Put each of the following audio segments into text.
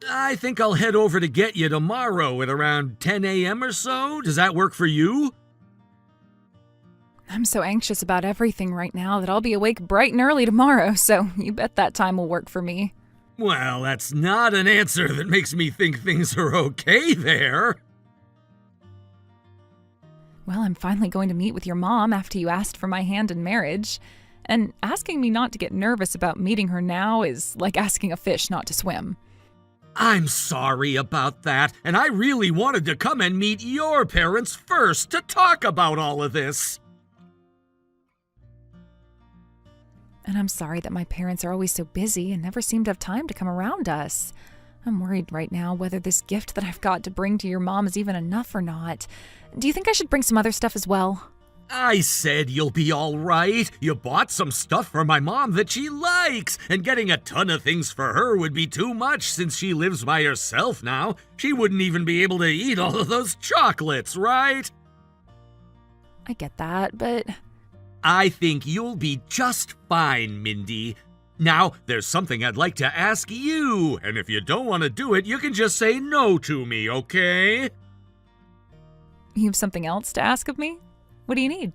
I think I'll head over to get you tomorrow at around 10 a.m. or so. Does that work for you? I'm so anxious about everything right now that I'll be awake bright and early tomorrow, so you bet that time will work for me. Well, that's not an answer that makes me think things are okay there. Well, I'm finally going to meet with your mom after you asked for my hand in marriage. And asking me not to get nervous about meeting her now is like asking a fish not to swim. I'm sorry about that, and I really wanted to come and meet your parents first to talk about all of this. And I'm sorry that my parents are always so busy and never seem to have time to come around us. I'm worried right now whether this gift that I've got to bring to your mom is even enough or not. Do you think I should bring some other stuff as well? I said you'll be all right. You bought some stuff for my mom that she likes, and getting a ton of things for her would be too much since she lives by herself now. She wouldn't even be able to eat all of those chocolates, right? I get that, but I think you'll be just fine, Mindy. Now, there's something I'd like to ask you, and if you don't want to do it, you can just say no to me, okay? you have something else to ask of me? What do you need?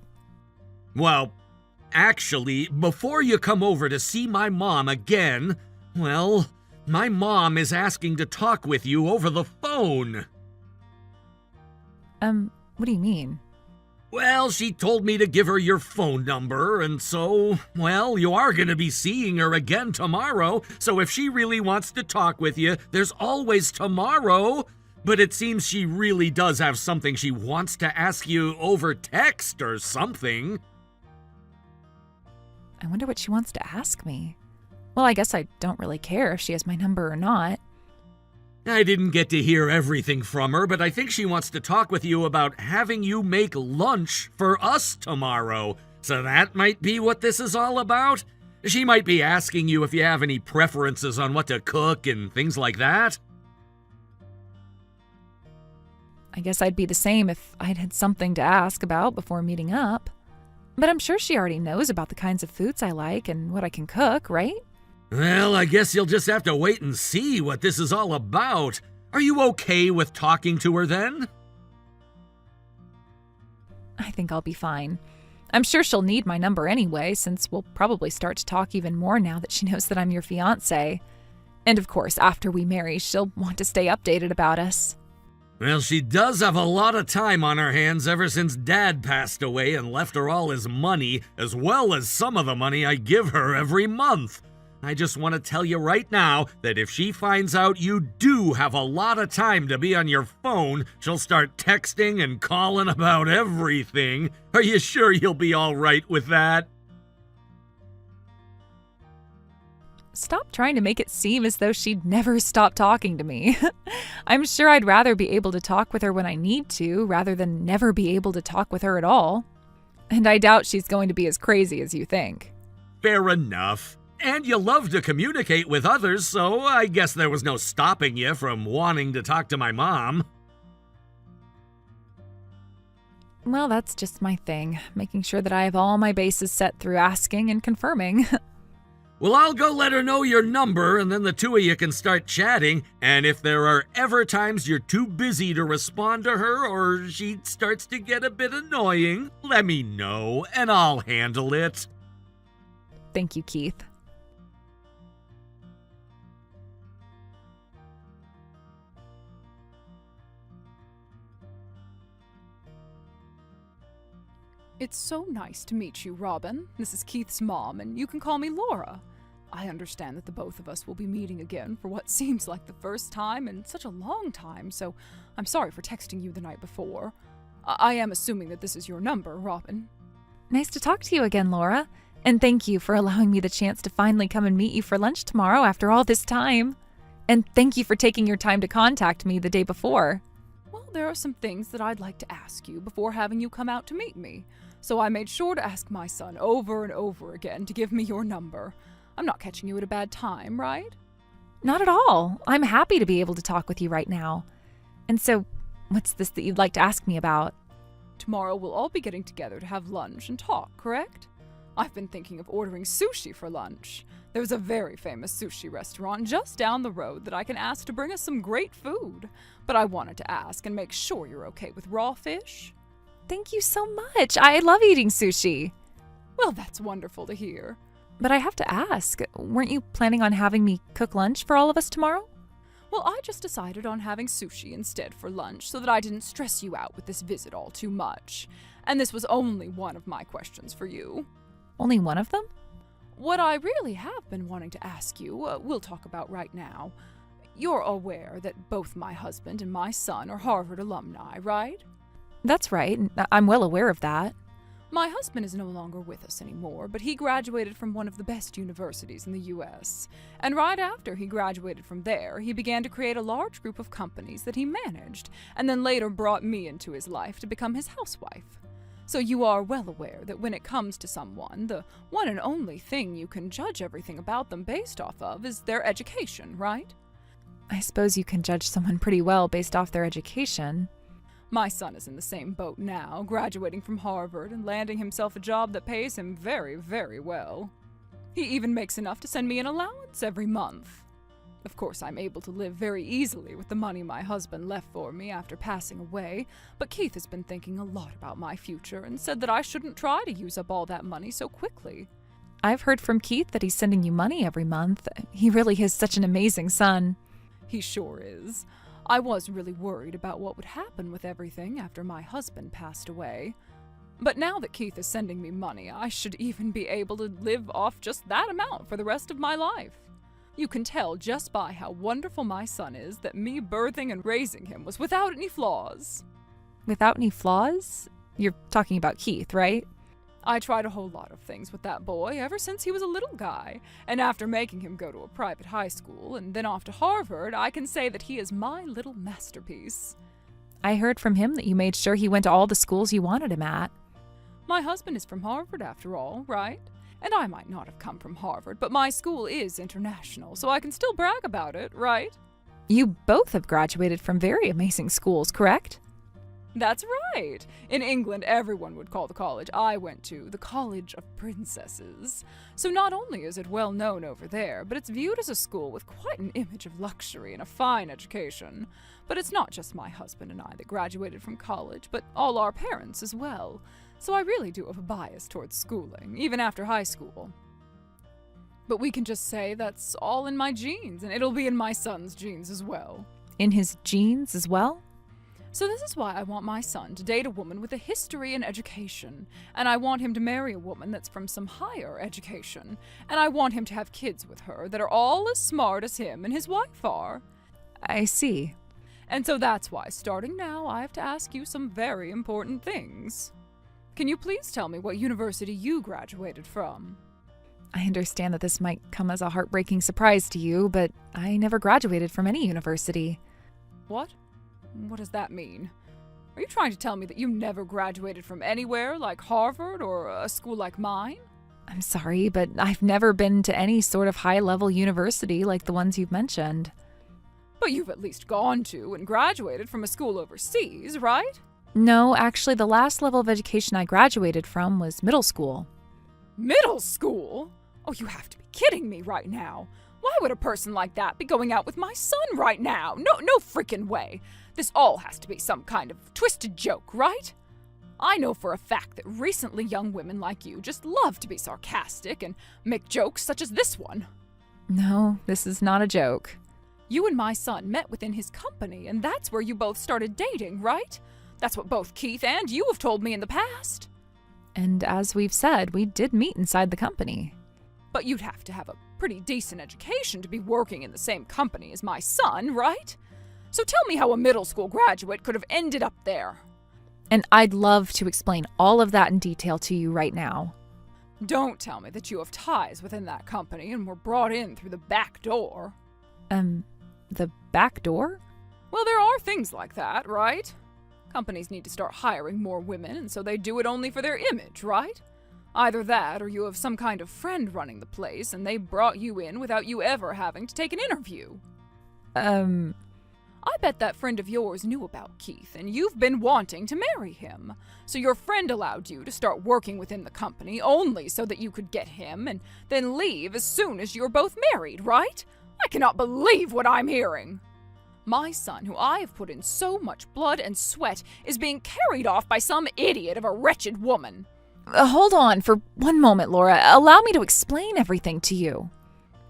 Well, actually, before you come over to see my mom again, well, my mom is asking to talk with you over the phone. What do you mean? Well, she told me to give her your phone number, and so, well, you are going to be seeing her again tomorrow, so if she really wants to talk with you, there's always tomorrow. But it seems she really does have something she wants to ask you over text or something. I wonder what she wants to ask me. Well, I guess I don't really care if she has my number or not. I didn't get to hear everything from her, but I think she wants to talk with you about having you make lunch for us tomorrow. So that might be what this is all about. She might be asking you if you have any preferences on what to cook and things like that. I guess I'd be the same if I'd had something to ask about before meeting up. But I'm sure she already knows about the kinds of foods I like and what I can cook, right? Well, I guess you'll just have to wait and see what this is all about. Are you okay with talking to her then? I think I'll be fine. I'm sure she'll need my number anyway, since we'll probably start to talk even more now that she knows that I'm your fiancé. And of course, after we marry, she'll want to stay updated about us. Well, she does have a lot of time on her hands ever since Dad passed away and left her all his money, as well as some of the money I give her every month. I just want to tell you right now that if she finds out you do have a lot of time to be on your phone, she'll start texting and calling about everything. Are you sure you'll be all right with that? Stop trying to make it seem as though she'd never stop talking to me. I'm sure I'd rather be able to talk with her when I need to, rather than never be able to talk with her at all. And I doubt she's going to be as crazy as you think. Fair enough. And you love to communicate with others, so I guess there was no stopping you from wanting to talk to my mom. Well, that's just my thing, making sure that I have all my bases set through asking and confirming. Well, I'll go let her know your number, and then the two of you can start chatting, and if there are ever times you're too busy to respond to her or she starts to get a bit annoying, let me know, and I'll handle it. Thank you, Keith. It's so nice to meet you, Robin. This is Keith's mom, and you can call me Laura. I understand that the both of us will be meeting again for what seems like the first time in such a long time, so I'm sorry for texting you the night before. I am assuming that this is your number, Robin. Nice to talk to you again, Laura. And thank you for allowing me the chance to finally come and meet you for lunch tomorrow after all this time. And thank you for taking your time to contact me the day before. Well, there are some things that I'd like to ask you before having you come out to meet me. So I made sure to ask my son over and over again to give me your number. I'm not catching you at a bad time, right? Not at all. I'm happy to be able to talk with you right now. And so, what's this that you'd like to ask me about? Tomorrow we'll all be getting together to have lunch and talk, correct? I've been thinking of ordering sushi for lunch. There's a very famous sushi restaurant just down the road that I can ask to bring us some great food. But I wanted to ask and make sure you're okay with raw fish. Thank you so much. I love eating sushi. Well, that's wonderful to hear. But I have to ask, weren't you planning on having me cook lunch for all of us tomorrow? Well, I just decided on having sushi instead for lunch so that I didn't stress you out with this visit all too much. And this was only one of my questions for you. Only one of them? What I really have been wanting to ask you, we'll talk about right now. You're aware that both my husband and my son are Harvard alumni, right? That's right. I'm well aware of that. My husband is no longer with us anymore, but he graduated from one of the best universities in the U.S. And right after he graduated from there, he began to create a large group of companies that he managed, and then later brought me into his life to become his housewife. So you are well aware that when it comes to someone, the one and only thing you can judge everything about them based off of is their education, right? I suppose you can judge someone pretty well based off their education. My son is in the same boat now, graduating from Harvard and landing himself a job that pays him very, very well. He even makes enough to send me an allowance every month. Of course, I'm able to live very easily with the money my husband left for me after passing away, but Keith has been thinking a lot about my future and said that I shouldn't try to use up all that money so quickly. I've heard from Keith that he's sending you money every month. He really is such an amazing son. He sure is. I was really worried about what would happen with everything after my husband passed away. But now that Keith is sending me money, I should even be able to live off just that amount for the rest of my life. You can tell just by how wonderful my son is that me birthing and raising him was without any flaws. Without any flaws? You're talking about Keith, right? I tried a whole lot of things with that boy ever since he was a little guy, and after making him go to a private high school and then off to Harvard, I can say that he is my little masterpiece. I heard from him that you made sure he went to all the schools you wanted him at. My husband is from Harvard after all, right? And I might not have come from Harvard, but my school is international, so I can still brag about it, right? You both have graduated from very amazing schools, correct? That's right. In England, everyone would call the college I went to the College of Princesses. So not only is it well known over there, but it's viewed as a school with quite an image of luxury and a fine education. But it's not just my husband and I that graduated from college, but all our parents as well. So I really do have a bias towards schooling, even after high school. But we can just say that's all in my genes, and it'll be in my son's genes as well. In his genes as well? So this is why I want my son to date a woman with a history in education, and I want him to marry a woman that's from some higher education, and I want him to have kids with her that are all as smart as him and his wife are. I see. And so that's why, starting now, I have to ask you some very important things. Can you please tell me what university you graduated from? I understand that this might come as a heartbreaking surprise to you, but I never graduated from any university. What? What does that mean? Are you trying to tell me that you never graduated from anywhere like Harvard or a school like mine? I'm sorry, but I've never been to any sort of high-level university like the ones you've mentioned. But you've at least gone to and graduated from a school overseas, right? No, actually, the last level of education I graduated from was middle school. Middle school? Oh, you have to be kidding me right now. Why would a person like that be going out with my son right now? No freaking way. This all has to be some kind of twisted joke, right? I know for a fact that recently young women like you just love to be sarcastic and make jokes such as this one. No, this is not a joke. You and my son met within his company, and that's where you both started dating, right? That's what both Keith and you have told me in the past. And as we've said, we did meet inside the company. But you'd have to have a pretty decent education to be working in the same company as my son, right? So tell me how a middle school graduate could have ended up there. And I'd love to explain all of that in detail to you right now. Don't tell me that you have ties within that company and were brought in through the back door. The back door? Well, there are things like that, right? Companies need to start hiring more women, and so they do it only for their image, right? Either that, or you have some kind of friend running the place, and they brought you in without you ever having to take an interview. I bet that friend of yours knew about Keith, and you've been wanting to marry him. So your friend allowed you to start working within the company only so that you could get him and then leave as soon as you're both married, right? I cannot believe what I'm hearing. My son, who I have put in so much blood and sweat, is being carried off by some idiot of a wretched woman. Hold on for one moment, Laura. Allow me to explain everything to you.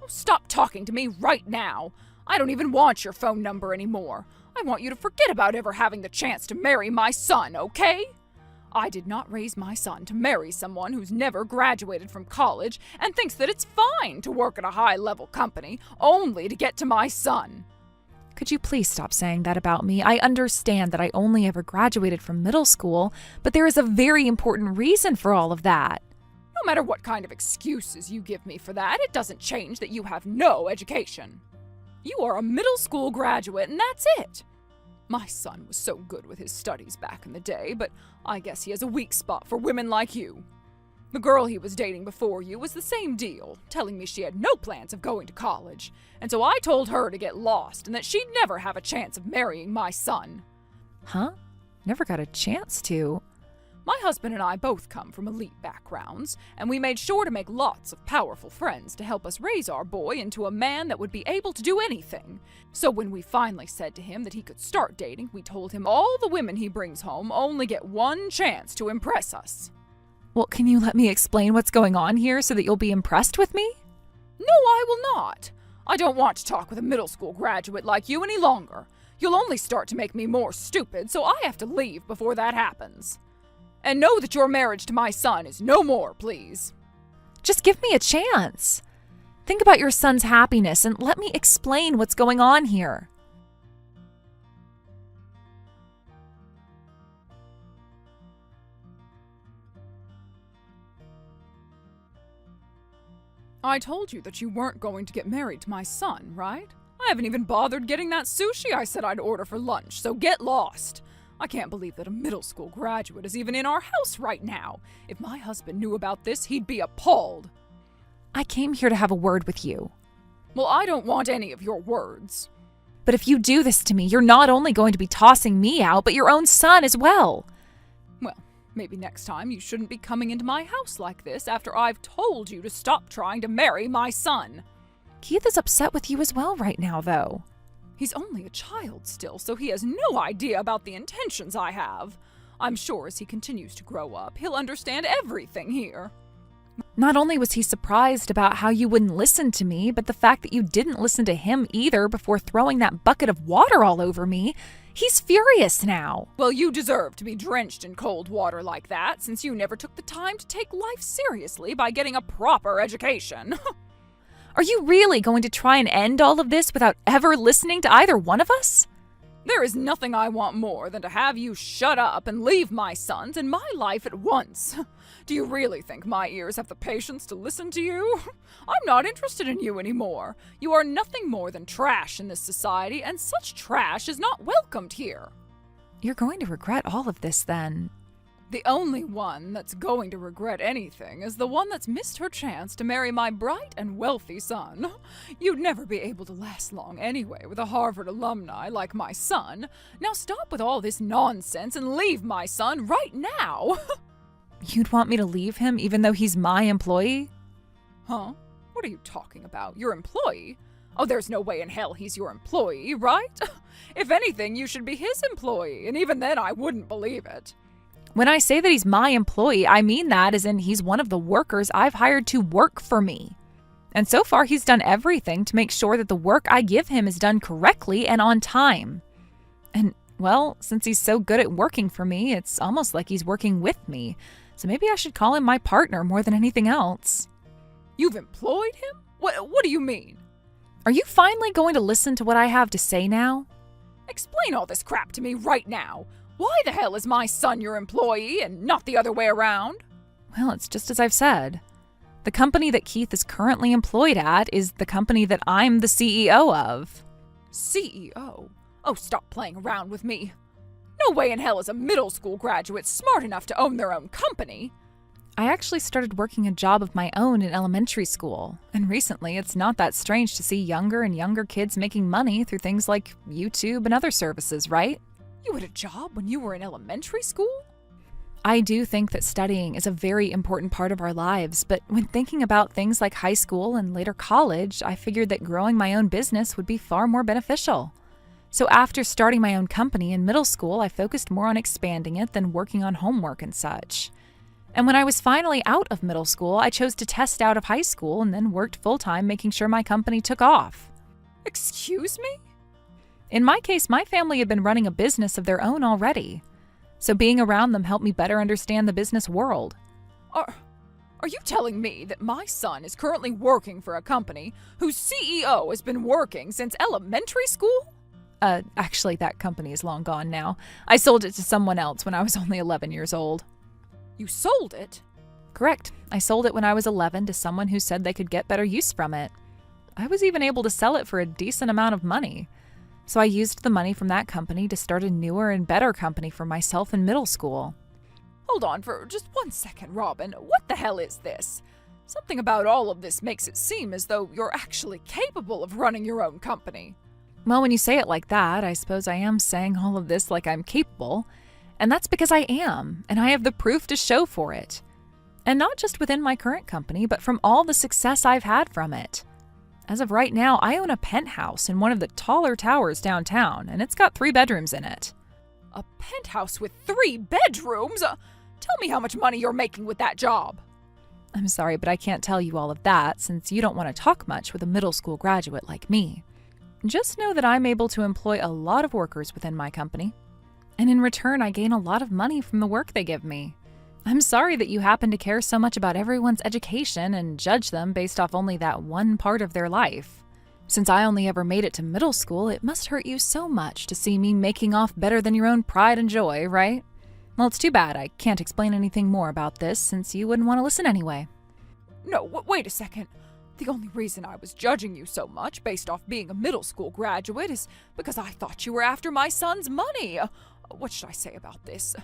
Oh, stop talking to me right now. I don't even want your phone number anymore. I want you to forget about ever having the chance to marry my son, okay? I did not raise my son to marry someone who's never graduated from college and thinks that it's fine to work at a high-level company only to get to my son. Could you please stop saying that about me? I understand that I only ever graduated from middle school, but there is a very important reason for all of that. No matter what kind of excuses you give me for that, it doesn't change that you have no education. You are a middle school graduate, and that's it. My son was so good with his studies back in the day, but I guess he has a weak spot for women like you. The girl he was dating before you was the same deal, telling me she had no plans of going to college, and so I told her to get lost and that she'd never have a chance of marrying my son. Huh? Never got a chance to. My husband and I both come from elite backgrounds, and we made sure to make lots of powerful friends to help us raise our boy into a man that would be able to do anything. So when we finally said to him that he could start dating, we told him all the women he brings home only get one chance to impress us. Well, can you let me explain what's going on here so that you'll be impressed with me? No, I will not. I don't want to talk with a middle school graduate like you any longer. You'll only start to make me more stupid, so I have to leave before that happens. And know that your marriage to my son is no more, please. Just give me a chance. Think about your son's happiness and let me explain what's going on here. I told you that you weren't going to get married to my son, right? I haven't even bothered getting that sushi I said I'd order for lunch, so get lost. I can't believe that a middle school graduate is even in our house right now. If my husband knew about this, he'd be appalled. I came here to have a word with you. Well, I don't want any of your words. But if you do this to me, you're not only going to be tossing me out, but your own son as well. Well, maybe next time you shouldn't be coming into my house like this after I've told you to stop trying to marry my son. Keith is upset with you as well right now, though. He's only a child still, so he has no idea about the intentions I have. I'm sure as he continues to grow up, he'll understand everything here. Not only was he surprised about how you wouldn't listen to me, but the fact that you didn't listen to him either before throwing that bucket of water all over me. He's furious now. Well, you deserve to be drenched in cold water like that, since you never took the time to take life seriously by getting a proper education. Are you really going to try and end all of this without ever listening to either one of us? There is nothing I want more than to have you shut up and leave my sons and my life at once. Do you really think my ears have the patience to listen to you? I'm not interested in you anymore. You are nothing more than trash in this society, and such trash is not welcomed here. You're going to regret all of this then. The only one that's going to regret anything is the one that's missed her chance to marry my bright and wealthy son. You'd never be able to last long anyway with a Harvard alumni like my son. Now stop with all this nonsense and leave my son right now. You'd want me to leave him even though he's my employee? Huh? What are you talking about? Your employee? Oh, there's no way in hell he's your employee, right? If anything, you should be his employee, and even then I wouldn't believe it. When I say that he's my employee, I mean that as in he's one of the workers I've hired to work for me. And so far, he's done everything to make sure that the work I give him is done correctly and on time. And, well, since he's so good at working for me, it's almost like he's working with me. So maybe I should call him my partner more than anything else. You've employed him? What do you mean? Are you finally going to listen to what I have to say now? Explain all this crap to me right now. Why the hell is my son your employee and not the other way around? Well, it's just as I've said. The company that Keith is currently employed at is the company that I'm the CEO of. CEO? Oh, stop playing around with me. No way in hell is a middle school graduate smart enough to own their own company. I actually started working a job of my own in elementary school, and recently it's not that strange to see younger and younger kids making money through things like YouTube and other services, right? You had a job when you were in elementary school? I do think that studying is a very important part of our lives, but when thinking about things like high school and later college, I figured that growing my own business would be far more beneficial. So after starting my own company in middle school, I focused more on expanding it than working on homework and such. And when I was finally out of middle school, I chose to test out of high school and then worked full-time making sure my company took off. Excuse me? In my case, my family had been running a business of their own already. So being around them helped me better understand the business world. Are you telling me that my son is currently working for a company whose CEO has been working since elementary school? Actually, that company is long gone now. I sold it to someone else when I was only 11 years old. You sold it? Correct. I sold it when I was 11 to someone who said they could get better use from it. I was even able to sell it for a decent amount of money. So I used the money from that company to start a newer and better company for myself in middle school. Hold on for just 1 second, Robin. What the hell is this? Something about all of this makes it seem as though you're actually capable of running your own company. Well, when you say it like that, I suppose I am saying all of this like I'm capable. And that's because I am, and I have the proof to show for it. And not just within my current company, but from all the success I've had from it. As of right now, I own a penthouse in one of the taller towers downtown, and it's got 3 bedrooms in it. A penthouse with 3 bedrooms? Tell me how much money you're making with that job. I'm sorry, but I can't tell you all of that since you don't want to talk much with a middle school graduate like me. Just know that I'm able to employ a lot of workers within my company. And in return, I gain a lot of money from the work they give me. I'm sorry that you happen to care so much about everyone's education and judge them based off only that one part of their life. Since I only ever made it to middle school, it must hurt you so much to see me making off better than your own pride and joy, right? Well, it's too bad I can't explain anything more about this since you wouldn't want to listen anyway. No, wait a second. The only reason I was judging you so much based off being a middle school graduate is because I thought you were after my son's money. What should I say about this?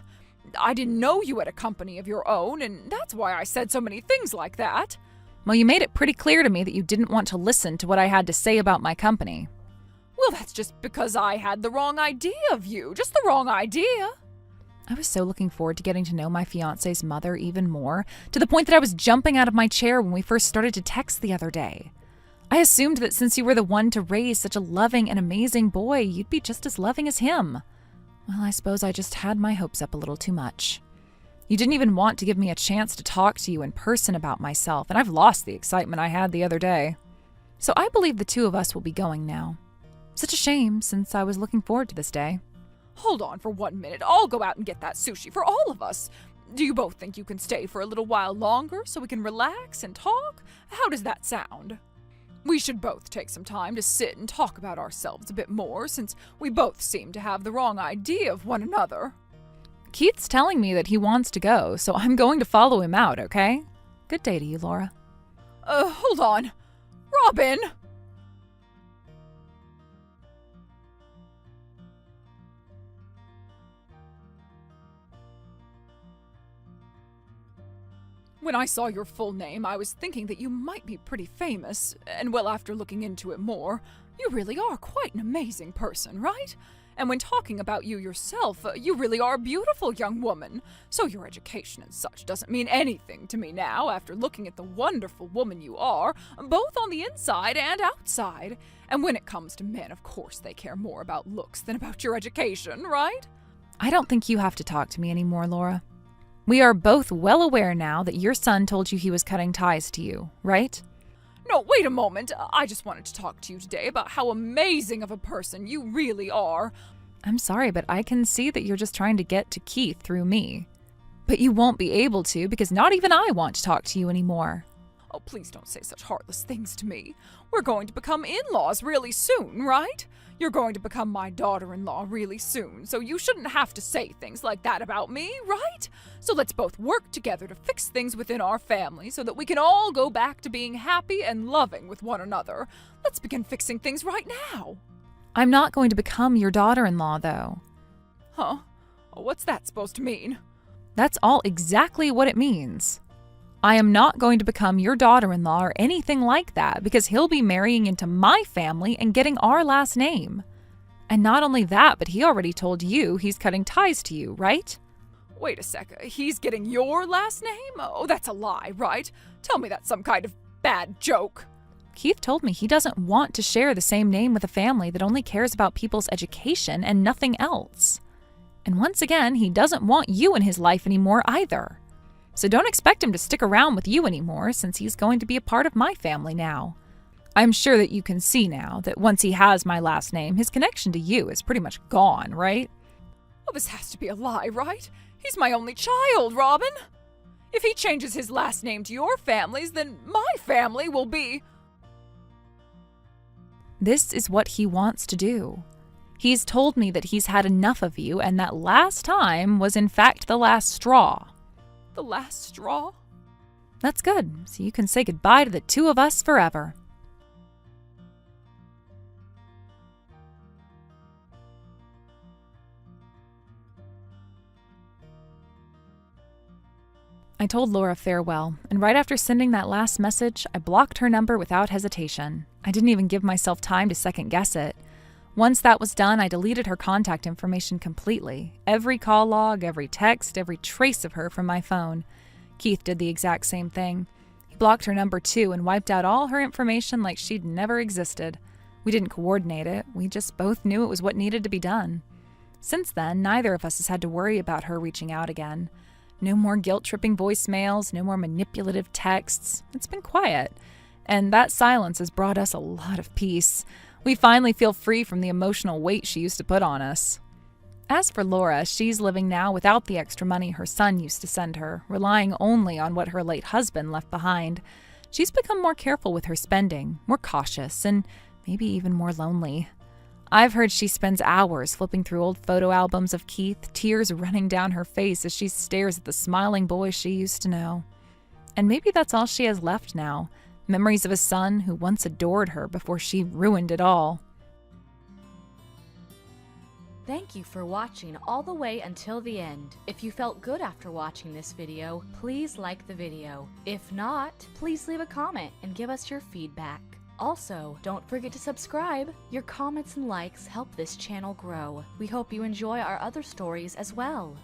I didn't know you had a company of your own, and that's why I said so many things like that. Well, you made it pretty clear to me that you didn't want to listen to what I had to say about my company. Well, that's just because I had the wrong idea of you. Just the wrong idea. I was so looking forward to getting to know my fiancé's mother even more, to the point that I was jumping out of my chair when we first started to text the other day. I assumed that since you were the one to raise such a loving and amazing boy, you'd be just as loving as him. Well, I suppose I just had my hopes up a little too much. You didn't even want to give me a chance to talk to you in person about myself, and I've lost the excitement I had the other day. So I believe the 2 of us will be going now. Such a shame, since I was looking forward to this day. Hold on for 1 minute. I'll go out and get that sushi for all of us. Do you both think you can stay for a little while longer so we can relax and talk? How does that sound? We should both take some time to sit and talk about ourselves a bit more, since we both seem to have the wrong idea of one another. Keith's telling me that he wants to go, so I'm going to follow him out, okay? Good day to you, Laura. Hold on. Robin! When I saw your full name, I was thinking that you might be pretty famous, and well, after looking into it more, you really are quite an amazing person, right? And when talking about you yourself, you really are a beautiful young woman. So your education and such doesn't mean anything to me now after looking at the wonderful woman you are, both on the inside and outside. And when it comes to men, of course, they care more about looks than about your education, right? I don't think you have to talk to me anymore, Laura. We are both well aware now that your son told you he was cutting ties to you, right? No, wait a moment. I just wanted to talk to you today about how amazing of a person you really are. I'm sorry, but I can see that you're just trying to get to Keith through me. But you won't be able to because not even I want to talk to you anymore. Oh, please don't say such heartless things to me. We're going to become in-laws really soon, right? You're going to become my daughter-in-law really soon, so you shouldn't have to say things like that about me, right? So let's both work together to fix things within our family so that we can all go back to being happy and loving with one another. Let's begin fixing things right now. I'm not going to become your daughter-in-law, though. Huh? What's that supposed to mean? That's all exactly what it means. I am not going to become your daughter-in-law or anything like that because he'll be marrying into my family and getting our last name. And not only that, but he already told you he's cutting ties to you, right? Wait a sec, he's getting your last name? Oh, that's a lie, right? Tell me that's some kind of bad joke. Keith told me he doesn't want to share the same name with a family that only cares about people's education and nothing else. And once again, he doesn't want you in his life anymore either. So don't expect him to stick around with you anymore since he's going to be a part of my family now. I'm sure that you can see now that once he has my last name, his connection to you is pretty much gone, right? Oh, this has to be a lie, right? He's my only child, Robin. If he changes his last name to your family's, then my family will be... This is what he wants to do. He's told me that he's had enough of you and that last time was in fact the last straw. The last straw? That's good, so you can say goodbye to the two of us forever. I told Laura farewell, and right after sending that last message, I blocked her number without hesitation. I didn't even give myself time to second guess it. Once that was done, I deleted her contact information completely. Every call log, every text, every trace of her from my phone. Keith did the exact same thing. He blocked her number too and wiped out all her information like she'd never existed. We didn't coordinate it, we just both knew it was what needed to be done. Since then, neither of us has had to worry about her reaching out again. No more guilt-tripping voicemails, no more manipulative texts. It's been quiet. And that silence has brought us a lot of peace. We finally feel free from the emotional weight she used to put on us. As for Laura, she's living now without the extra money her son used to send her, relying only on what her late husband left behind. She's become more careful with her spending, more cautious, and maybe even more lonely. I've heard she spends hours flipping through old photo albums of Keith, tears running down her face as she stares at the smiling boy she used to know. And maybe that's all she has left now, memories of a son who once adored her before she ruined it all. Thank you for watching all the way until the end. If you felt good after watching this video, please like the video. If not, please leave a comment and give us your feedback. Also, don't forget to subscribe. Your comments and likes help this channel grow. We hope you enjoy our other stories as well.